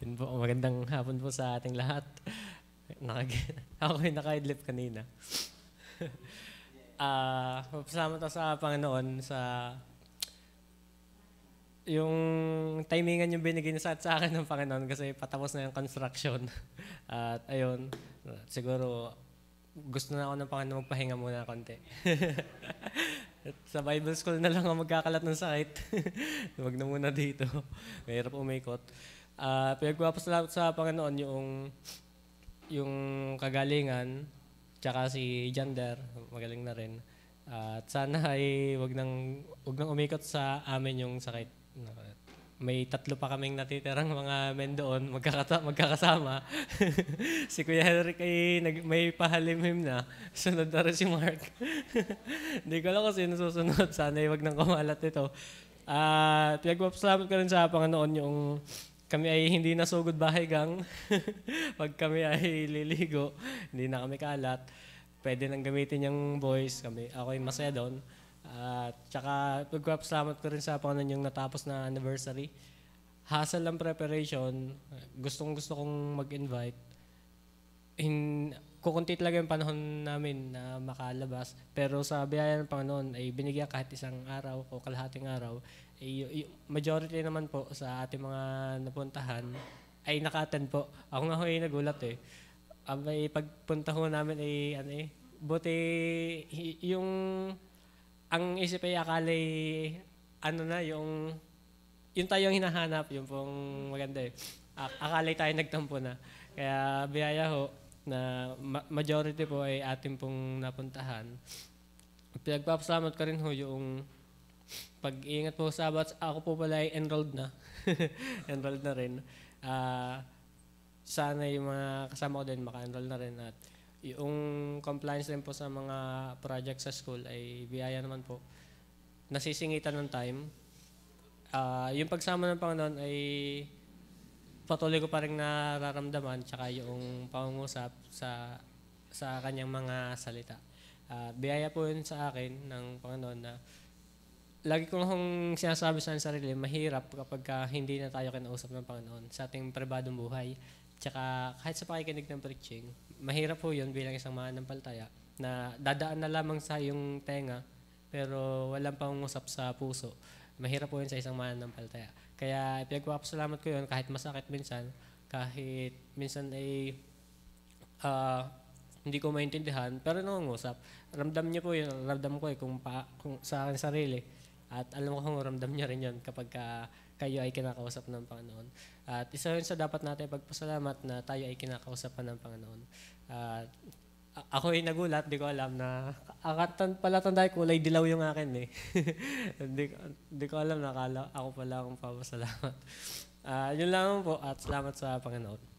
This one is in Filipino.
Yun po, magandang hapon po sa ating lahat. Ako yung naka-idlip kanina. Pasalamat ako sa Panginoon sa yung timingan yung binigay niya sa akin ng Panginoon kasi patapos na yung construction. At ayun, siguro gusto na ako ng Panginoon magpahinga muna konti. At sa Bible school na lang ako magkakalat ng sakit. Huwag na muna dito. Mahirap umikot. Pinagpapasalamat sa Panginoon yung kagalingan, tsaka si Jander, magaling na rin. At sana ay wag nang umikot sa amin yung sakit. May 3 pa kaming natitirang mga men doon, magkakasama. Si Kuya Henrik ay may pahalimhim na. Sunod na rin si Mark. Hindi ko alam kung sino susunod. Sana ay wag nang kumalat ito. Pinagpapasalamat ko rin sa Panginoon yung kami ay hindi nasugod bahay gang. Pag kami ay liligo, hindi na kami kalat. Pwede nang gamitin yung boys. Ako ay masaya doon. At tsaka pagpapasalamat ko rin sa Panginoon yung natapos na anniversary. Hassle ang preparation. Gustong kong mag-invite. Kukunti talaga yung panahon namin na makalabas. Pero sa biyaya ng Panginoon ay binigyan kahit isang araw o kalahating araw. Majority naman po sa ating mga napuntahan ay naka-attend po. Ako nga ho ay nagulat eh. May pagpunta ho namin ay buti yung ang isip ay akalay yung tayo ang hinahanap, yung pong maganda eh. Akalay tayo nagtampo na. Kaya biyaya ho na majority po ay ating pong napuntahan. Pinagpapasalamat ko rin ho yung pag-iingat po sa Sabbath. Ako po pala ay enrolled na. Enrolled na rin. Sana yung mga kasama ko din maka-enroll na rin. At yung compliance din po sa mga project sa school ay biyaya naman po. Nasisingitan ng time. Yung pagsama ng Panginoon ay patuloy ko pa rin nararamdaman, tsaka yung pangungusap sa kanyang mga salita. Biyaya po yun sa akin ng Panginoon na lagi ko lang sinasabi sa sarili, mahirap kapag hindi na tayo kinausap ng Panginoon sa ating pribadong buhay. Tsaka kahit sa pakikinig ng preaching, mahirap po yun bilang isang mananampalataya na dadaan na lamang sa iyong tenga pero walang pangungusap sa puso. Mahirap po yun sa isang mananampalataya. Kaya pinagpapasalamat ko yun kahit masakit minsan, kahit minsan ay hindi ko maintindihan, pero nangungusap. Ramdam niya po yun, ramdam ko kung sa akin sarili. At alam ko kung ramdam niya rin yun kapag kayo ay kinakausap ng Panginoon. At isa yun sa dapat natin pagpasalamat na tayo ay kinakausapan ng Panginoon. Ako ay nagulat, di ko alam na palatandaan kulay dilaw yung akin eh. Di ko alam, nakala ako pala akong papasalamat. Yun lang po at salamat sa Panginoon.